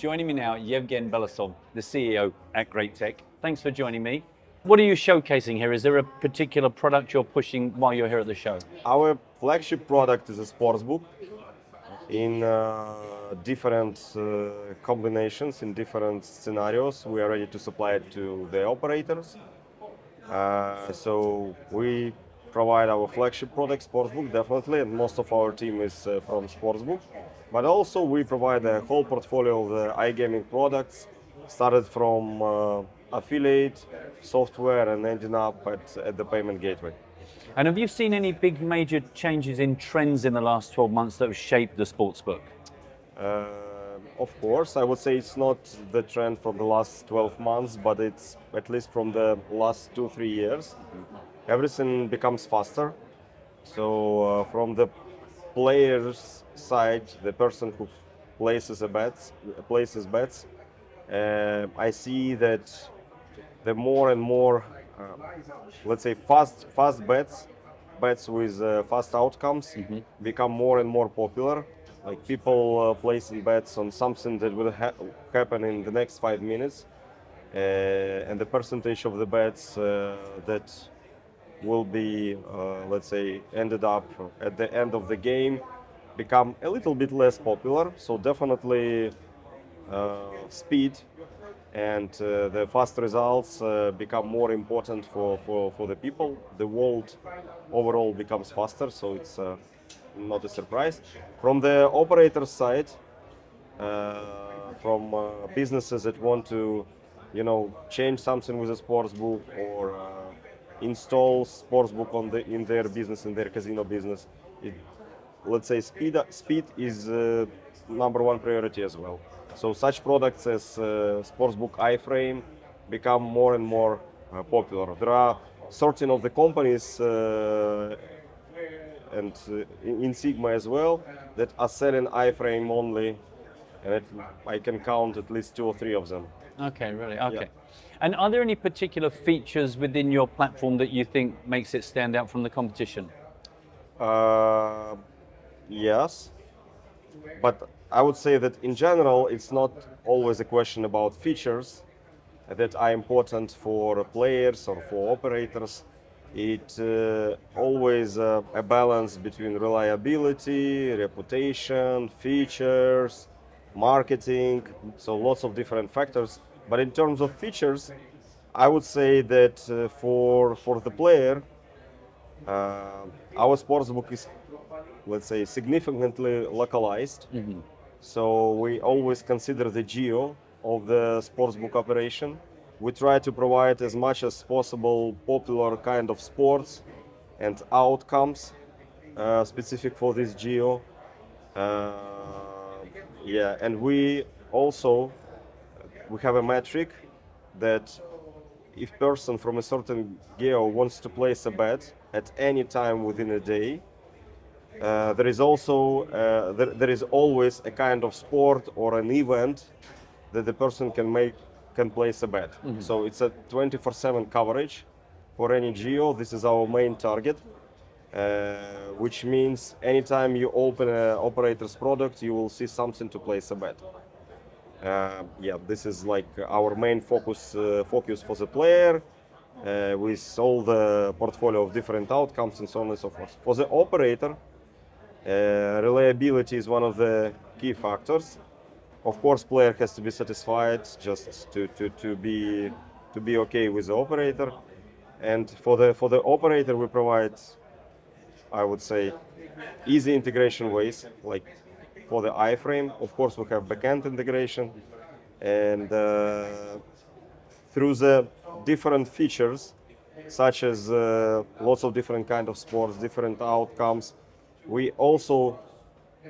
Joining me now, Evgen Belousov, the CEO at GR8.Tech. Thanks for joining me. What are you showcasing here? Is there a particular product you're pushing while you're here at the show? Our flagship product is a sportsbook in different combinations, in different scenarios. We are ready to supply it to the operators. So we provide our flagship product, sportsbook, definitely, and most of our team is from sportsbook. But also we provide a whole portfolio of the iGaming products, started from affiliate, software, and ending up at the payment gateway. And have you seen any big major changes in trends in the last 12 months that have shaped the sportsbook? Of course, I would say it's not the trend from the last 12 months, but it's at least from the last 2-3 years. Everything becomes faster. So from the player's side, the person who places bets, I see that the more and more, let's say, fast bets with fast outcomes become more and more popular. Like people placing bets on something that will happen in the next 5 minutes, and the percentage of the bets that will be, let's say, ended up at the end of the game become a little bit less popular. So definitely speed and the fast results become more important for the people. The world overall becomes faster, so it's not a surprise. From the operator side, from businesses that want to, change something with a sportsbook or install sportsbook in their business, in their casino business, let's say speed is number one priority as well. So such products as sportsbook iframe become more and more popular. There are certain of the companies and in SiGMA as well that are selling iframe only, and I can count at least 2 or 3 of them. Okay, really? Okay. Yeah. And are there any particular features within your platform that you think makes it stand out from the competition? Yes, but I would say that in general, it's not always a question about features that are important for players or for operators. It's always a balance between reliability, reputation, features, marketing, so lots of different factors. But in terms of features, I would say that for the player, our sportsbook is, let's say, significantly localized. So we always consider the geo of the sportsbook operation. We try to provide as much as possible popular kind of sports and outcomes specific for this geo. Yeah, and we have a metric that if person from a certain geo wants to place a bet at any time within a day, there is always a kind of sport or an event that the person can place a bet. So it's a 24/7 coverage for any geo. This is our main target, which means anytime you open an operator's product, you will see something to place a bet. Yeah, this is like our main focus for the player, with all the portfolio of different outcomes and so on and so forth. For the operator, reliability is one of the key factors. Of course, player has to be satisfied just to be okay with the operator. And for the operator, we provide, I would say, easy integration ways, like for the iframe. Of course, we have backend integration, and through the different features, such as lots of different kind of sports, different outcomes, we also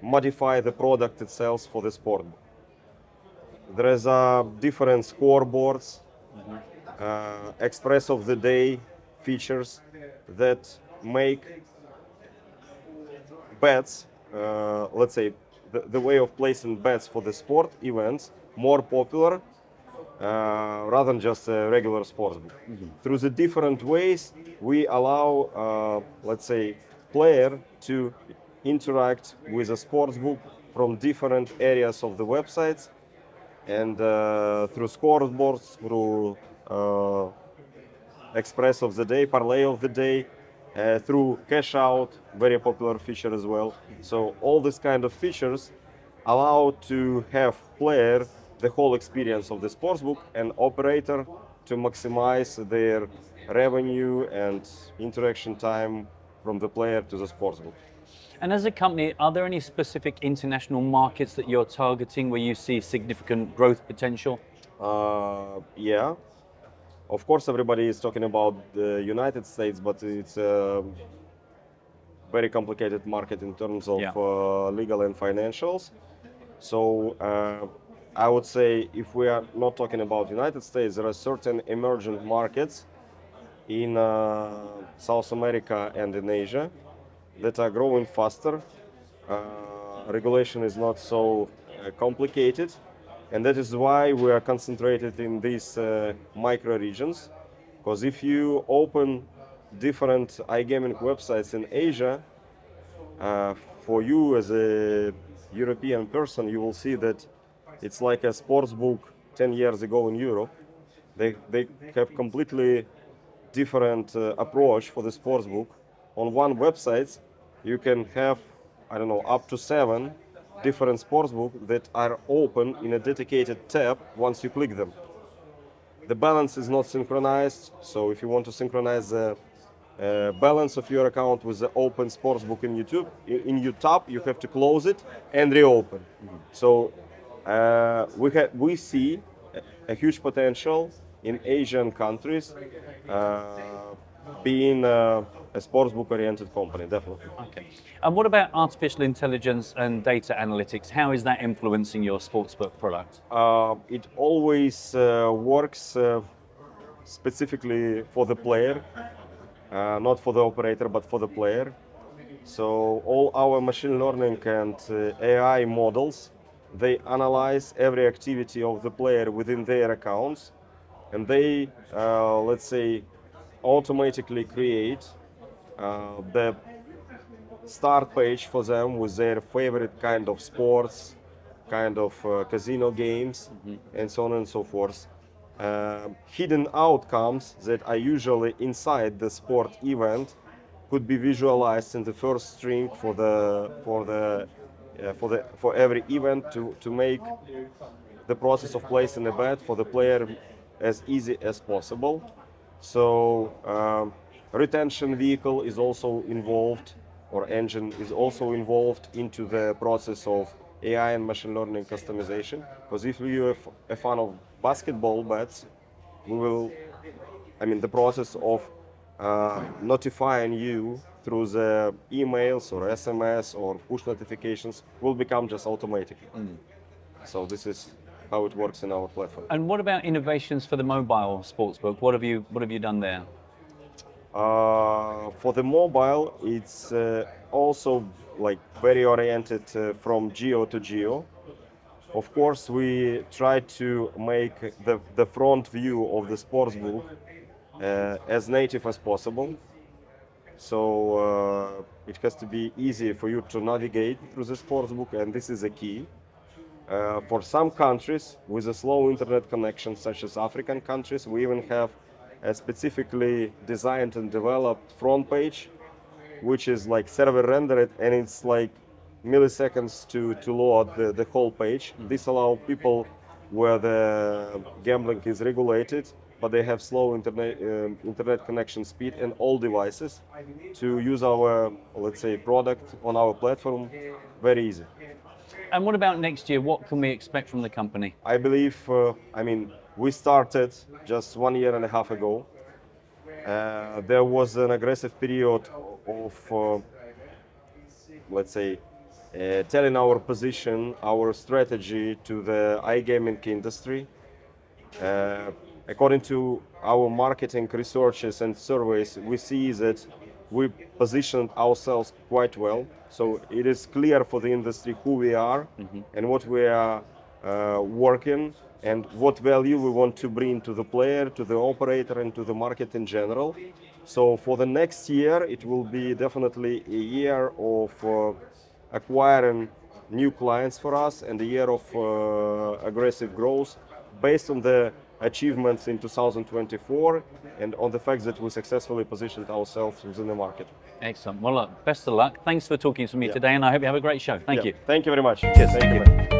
modify the product itself for the sport. There is different scoreboards, express of the day features that make bets, let's say, the way of placing bets for the sport events more popular rather than just a regular sportsbook. Through the different ways, we allow, let's say, player to interact with a sportsbook from different areas of the websites, and through scoreboards, through express of the day, parlay of the day, through cash out, very popular feature as well. So all these kind of features allow to have player the whole experience of the sportsbook and operator to maximize their revenue and interaction time from the player to the sportsbook. And as a company, are there any specific international markets that you're targeting where you see significant growth potential? Yeah, of course, everybody is talking about the United States, but it's a very complicated market in terms of Yeah. legal and financials. So I would say if we are not talking about United States, there are certain emerging markets in South America and in Asia that are growing faster. Regulation is not so complicated, and that is why we are concentrated in these micro regions. Because if you open different iGaming websites in Asia, uh, for you as a European person, you will see that it's like a sports book 10 years ago in Europe. They have completely different approach for the sports book. On one website, you can have, I don't know, up to 7 different sports books that are open in a dedicated tab once you click them. The balance is not synchronized, so if you want to synchronize the balance of your account with the open sportsbook in YouTube, in your tab, you have to close it and reopen. So we see a huge potential in Asian countries being a sportsbook-oriented company, definitely. Okay. And what about artificial intelligence and data analytics? How is that influencing your sportsbook product? It always works specifically for the player, not for the operator, but for the player. So all our machine learning and AI models, they analyze every activity of the player within their accounts, and they, let's say, automatically create the start page for them with their favorite kind of sports, kind of casino games, and so on and so forth. Hidden outcomes that are usually inside the sport event could be visualized in the first string for every event to make the process of placing a bet for the player as easy as possible. So retention vehicle is also involved, or engine is also involved into the process of AI and machine learning customization. Because if you are a fan of basketball bets, we will, I mean, the process of notifying you through the emails or SMS or push notifications will become just automatic. So this is how it works in our platform. And what about innovations for the mobile sportsbook? What have you done there? For the mobile, it's also like very oriented from geo to geo. Of course, we try to make the front view of the sportsbook as native as possible. So it has to be easy for you to navigate through the sportsbook, and this is a key. For some countries with a slow internet connection, such as African countries, we even have a specifically designed and developed front page, which is like server rendered, and it's like milliseconds to load the whole page. This allows people where the gambling is regulated, but they have slow internet connection speed and all devices to use our, let's say, product on our platform very easy. And what about next year? What can we expect from the company? I believe, I mean, we started just 1.5 years ago. There was an aggressive period of, let's say, telling our position, our strategy to the iGaming industry. Uh, According to our marketing researches and surveys, we see that we positioned ourselves quite well. So it is clear for the industry who we are and what we are working and what value we want to bring to the player, to the operator, and to the market in general. So for the next year, it will be definitely a year of acquiring new clients for us and a year of aggressive growth based on the achievements in 2024 and on the fact that we successfully positioned ourselves within the market. Excellent. Well, look, best of luck. Thanks for talking to me Yeah. today, and I hope you have a great show. Thank you. Thank you very much. Cheers. Thank Thank you. you. man.